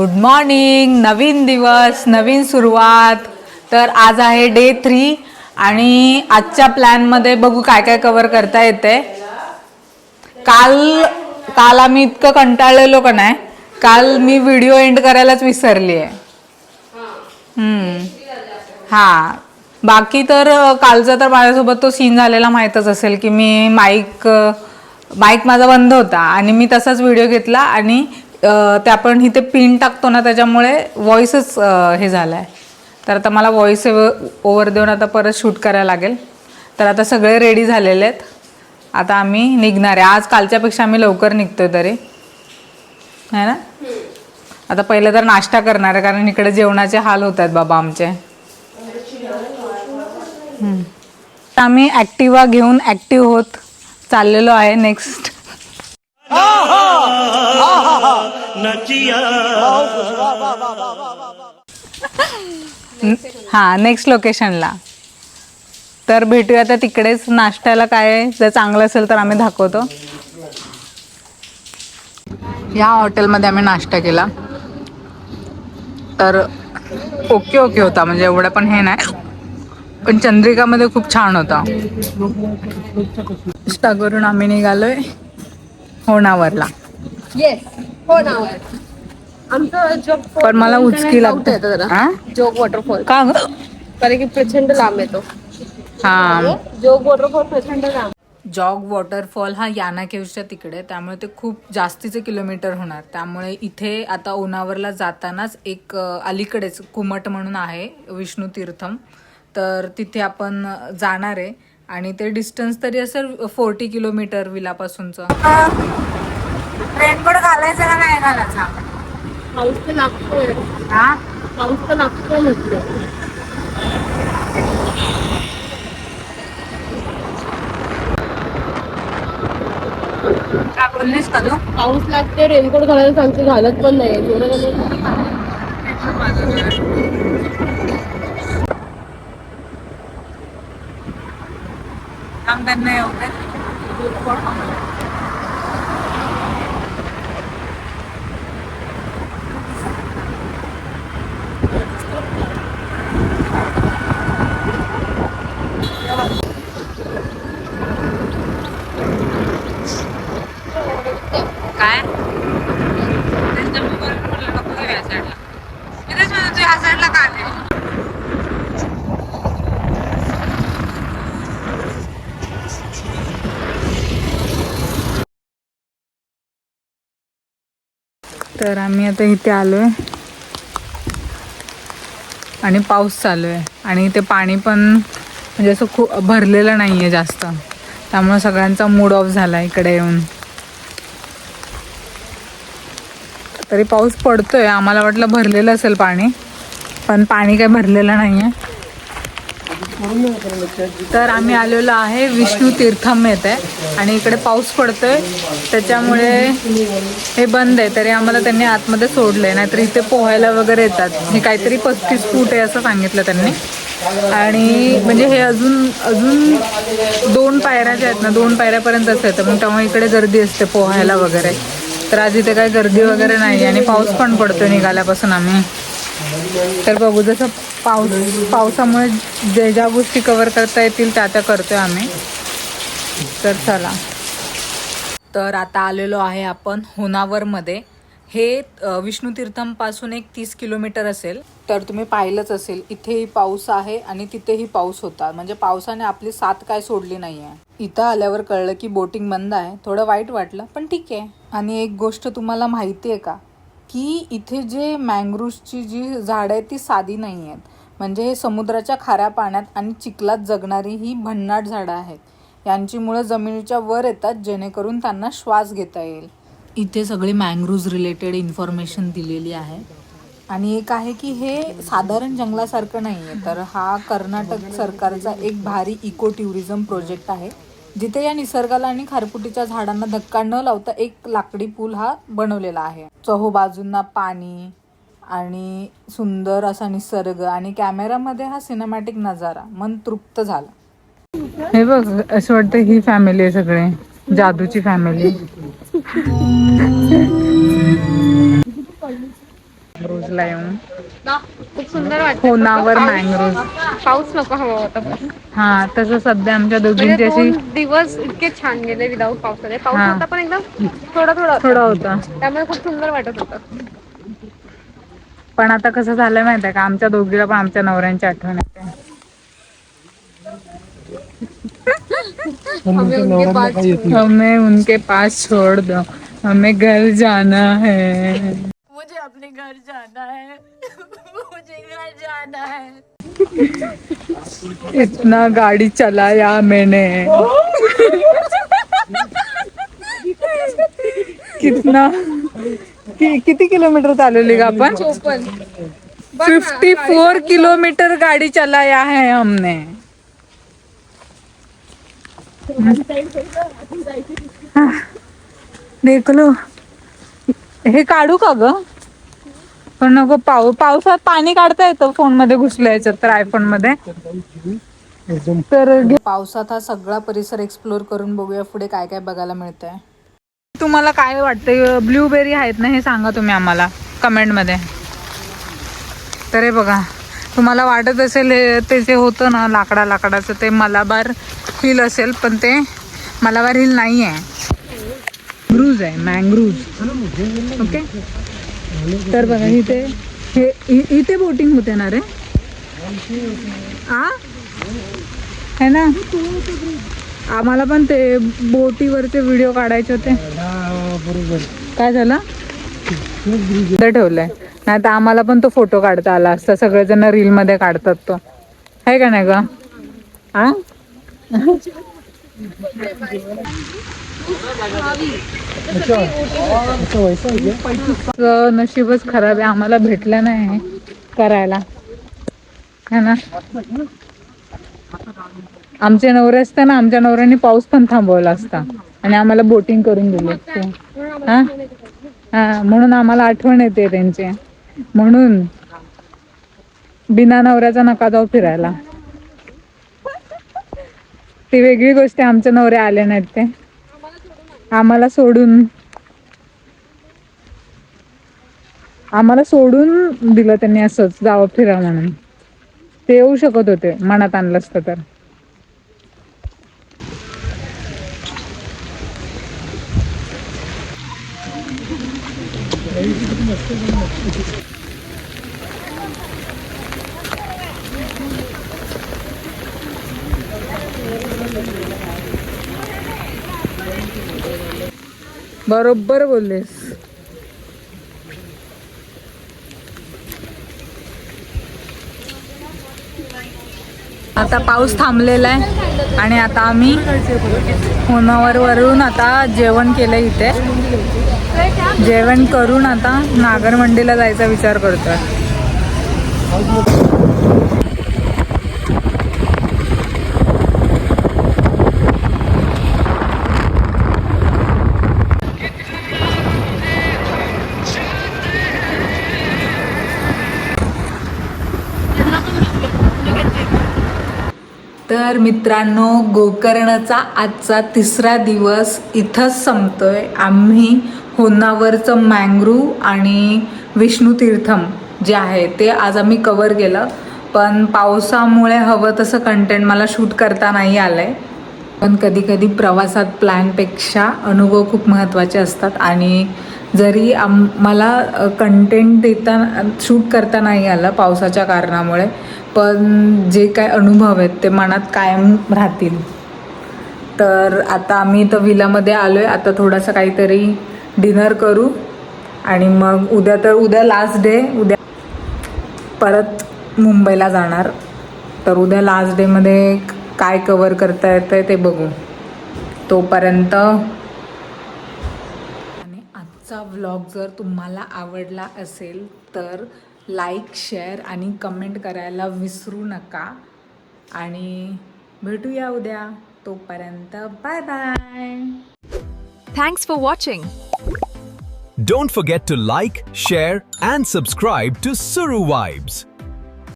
Good morning. नवीन दिवस, नवीन सुरुवात. तर आज आहे डे 3 आणि आजच्या प्लॅनमध्ये बघू काय काय कव्हर करता येते. काल आम्ही इतकं कंटाळलेलो का नाही, काल मी व्हिडिओ एंड करायलाच विसरली आहे. हां, बाकी तर कालचा तर माझ्यासोबत तो सीन झालेला माहीतच असेल की मी माईक माझा बंद होता आणि मी तसाच व्हिडिओ घेतला आणि ते आपण इथे पिन टाकतो ना, त्याच्यामुळे व्हॉइसच हे झाला आहे. तर आता मला व्हॉइस ओव्हर देऊन आता परत शूट करायला लागेल. तर आता सगळे रेडी झालेले आहेत. आता आम्ही निघणार आहे. आज कालच्यापेक्षा आम्ही लवकर निघतोय तरी, है ना. आता पहिलं तर नाश्ता करणार आहे, कारण इकडे जेवणाचे हाल होत आहेत बाबा आमचे. आम्ही ॲक्टिवा घेऊन ॲक्टिव्ह होत चाललेलो आहे नेक्स्ट. हां, नेक्स्ट लोकेशनला. तर भेटूया आता तिकडेच. नाश्त्याला काय आहे, जर चांगलं असेल तर आम्ही दाखवतो. या हॉटेलमध्ये आम्ही नाश्ता केला, तर ओके होता, म्हणजे एवढं पण हे नाही, पण चंद्रिकामध्ये खूप छान होता. नाश्ता करून आम्ही निघालोय होणावरला. पण मला उचकी लागते जोग वॉटरफॉल का ग? कारण की प्रचंड लांब येतो. हा, जोग वॉटरफॉल प्रचंड लांब. जॉग वॉटरफॉल हा याना केव्हच्या तिकडे, त्यामुळे ते खूप जास्तीचे किलोमीटर होणार. त्यामुळे इथे आता ओनावरला जातानाच एक अलीकडेच कुमट म्हणून आहे विष्णू तीर्थम, तर तिथे आपण जाणार आहे. आणि ते डिस्टन्स तरी असेल 40 किलोमीटर विलापासूनचं. रेनकोट घालायचं का नाही घालायचा? पाऊस तर लागतोय. हा, पाऊस तर लागतोय म्हटलं. का बोललीस का तू? पाऊस लागते, रेनकोट घालायला सांगते, घालत पण नाही. त्यांना येऊ दे. काय ह्या साईडला का आले? तर आम्ही आता इथे आलोय आणि पाऊस चालू आहे आणि इथे पाणी पण म्हणजे असं खूप भरलेलं नाही आहे जास्त, त्यामुळे सगळ्यांचा मूड ऑफ झाला इकडे येऊन. तरी पाऊस पडतोय, आम्हाला वाटलं भरलेलं असेल पाणी, पण पाणी काही भरलेलं नाही आहे. तर आम्ही आलेलो आहे विष्णू तीर्थम येते आणि इकडे पाऊस पडतोय, त्याच्यामुळे हे बंद आहे. तरी आम्हाला त्यांनी आतमध्ये सोडलंय, नाहीतर इथे पोहायला वगैरे येतात. हे काहीतरी 35 फूट आहे असं सांगितलं त्यांनी. आणि म्हणजे हे अजून 2 पायऱ्या ज्या आहेत ना, 2 पायऱ्यापर्यंतच येतं, मग त्यामुळे इकडे गर्दी असते पोहायला वगैरे. तर आज इथे काही गर्दी वगैरे नाही आणि पाऊस पण पडतोय निघाल्यापासून आम्ही. तर बघू, जसं पावसामुळे ज्या गोष्टी कव्हर करता येतील त्या करतोय आम्ही. तर चला. तर आता आलेलो आहे आपण होनावरमध्ये. हे विष्णू तीर्थमपासून एक 30 किलोमीटर असेल. तर तुम्ही पाहिलंच असेल, इथेही पाऊस आहे आणि तिथेही पाऊस होता, म्हणजे पावसाने आपली साथ काय सोडली नाही आहे. इथं आल्यावर कळलं की बोटिंग बंद आहे. थोडं वाईट वाटलं, पण ठीक आहे. आणि एक गोष्ट तुम्हाला माहिती आहे का, की इथे जे मँग्रोव्हची जी झाडं आहेत ती साधी नाही आहेत. म्हणजे हे समुद्राच्या खाऱ्या पाण्यात आणि चिखलात जगणारी ही भन्नाट झाडं आहेत. यांची मुळं जमिनीच्या वर येतात, जेणेकरून त्यांना श्वास घेता येईल. इथे सगळी मँग्रोव्ज रिलेटेड इन्फॉर्मेशन दिलेली आहे. आणि एक आहे की हे साधारण जंगलासारखं नाही आहे, तर हा कर्नाटक सरकारचा एक भारी इको टुरिझम प्रोजेक्ट आहे, जिथे या निसर्गाला आणि खारफुटीच्या झाडांना धक्का न लावता एक लाकडी पूल हा बनवलेला आहे. चोहोबाजूंना पाणी आणि सुंदर असा निसर्ग आणि कॅमेरामध्ये हा सिनेमॅटिक नजारा मन तृप्त झाला. हे बघ, असं वाटतं ही फॅमिली आहे, सगळे जादूची फॅमिली. रोजला येऊन खूप सुंदर वाटतं. होनावर फक्त मँग्रोव्ज. पाऊस नको हवा होता पण. हा तसं सध्या आमच्या म्हणजे दोघींची अशी 2 दिवस इतके छान गेले विदाऊट पावसाचे. पाऊस हा होता पण एकदम थोडा थोडा थोडा होता. होता. त्यामुळे खूप सुंदर वाटत होतं. पण आता कसं झालंय माहिती आहे का, आमच्या दोघीला पण आमच्या नवऱ्यांची आठवण येते. हमें उनके पास छोड़ दो, हमें घर जाना है, मुझे अपने घर जाना है, मुझे घर जाना है. इतना गाड़ी चलाया मैंने. कितना किती किलोमीटर चालवली का आपण? 54 किलोमीटर गाड़ी चलाया है हमने. देखलो. हे काढू का ग? पण नको पावसात पाणी काढता येतं फोन मध्ये घुसल्याचं तर आयफोन मध्ये. तर पावसात हा सगळा परिसर एक्सप्लोर करून बघूया पुढे काय काय बघायला मिळतंय. तुम्हाला काय वाटतंय? ब्लूबेरी आहेत ना, हे सांगा तुम्ही आम्हाला कमेंट मध्ये. तर हे बघा, तुम्हाला वाटत असेल ते जे होतं ना लाकडाचं ते मलाबार हिल असेल, पण ते मलाबार हिल नाही आहे, मँग्रोव्ज आहे, मँग्रोव्ज. ओके. तर बघा इथे इथे बोटिंग होते ना रे, है ना. आम्हाला पण ते बोटीवरचे व्हिडिओ काढायचे होते. काय झालं? ठेवलंय नाही तर आम्हाला पण तो फोटो काढता आला असता. सगळेजण रील मध्ये काढतात तो, आहे का नाही ग? हा नशीबच खराब आहे, आम्हाला भेटलं नाही करायला, है ना. आमचे नवरे असताना आमच्या नवऱ्यांनी पाऊस पण थांबवला असता आणि आम्हाला बोटिंग करून दिली असते. हा म्हणून आम्हाला आठवण येते त्यांची. म्हणून बिना नवऱ्याचा नका जाऊ फिरायला. ती वेगळी गोष्ट, आमचे नवरे आले नाहीत ते आम्हाला सोडून दिलं त्यांनी असंच जावं फिरा म्हणून. ते येऊ शकत होते मनात आणलं असतं तर. बरोबर बोललेस. आता पाऊस थांबलेला आहे आणि आता आम्ही होनावरवरून आता जेवण केलं. इथे जेवण करून आता नागरमंडीला जायचा विचार करतोय. तर मित्रांनो, गोकर्णचा आजचा 3रा दिवस इथंच संपतोय. आम्ही होन्नावरचं मँग्रोव्ह आणि विष्णुतीर्थम जे आहे ते आज आम्ही कव्हर केलं. पण पावसामुळे हवं तसं कंटेंट मला शूट करता नाही आलंय. पण कधी कधी प्रवासात प्लॅनपेक्षा अनुभव खूप महत्त्वाचे असतात आणि जरी मला कंटेंट शूट करता नाही आलं पावसाच्या कारणामुळे, पण जे काय अनुभव आहेत ते मनात कायम राहतील. तर आता आम्ही तर विलामध्ये आलो आहे. आता थोडंसं काहीतरी डिनर करू आणि मग उद्या लास्ट डे. उद्या परत मुंबईला जाणार. तर उद्या लास्ट डेमध्ये काय कवर करता येतं ते बघू. तोपर्यंत आणि आजचा व्लॉग जर तुम्हाला आवडला असेल तर लाईक, शेअर आणि कमेंट करायला विसरू नका. आणि भेटूया उद्या. तोपर्यंत bye bye. Thanks for watching. Don't forget to like, share and subscribe to Suru Vibes.